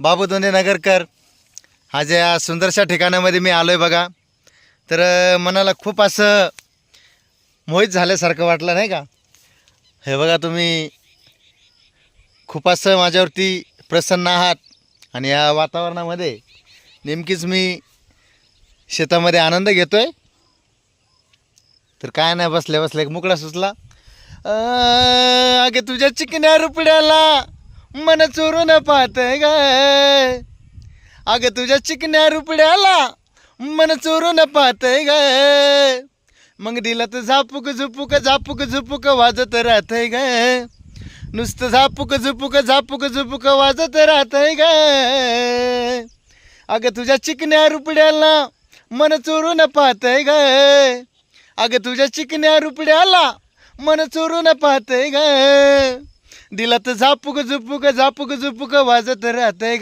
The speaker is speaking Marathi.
बाबू दोंडे नगरकर आज या सुंदरशा ठिकाणामध्ये मी आलो आहे बघा. तर मनाला खूप असं मोहित झाल्यासारखं वाटलं नाही का. हे बघा तुम्ही खूप असं माझ्यावरती प्रसन्न आहात आणि या वातावरणामध्ये नेमकीच मी शेतामध्ये आनंद घेतो आहे. तर काय नाही बसल्या बसल्या एक मुकडा सुचला. अगे तुझ्या चिकन्या रुपड्याला मन चोरून पाहतंय ग. अगं तुझ्या चिकन्या रुपड्याला मन चोरून पाहतंय ग. मग दिला तर झापूक झुपूक झापूक झुपूक वाजत राहतंय ग. नुसतं झापूक झुपूक वाजत राहतंय ग. अगं तुझ्या चिकन्या रुपड्याला मन चोरून पाहतंय ग. अगं तुझ्या चिकन्या रुपड्याला मन चोरून पाहतंय ग. दिला तर झापूक झुपूक वाजत राहतंय ग.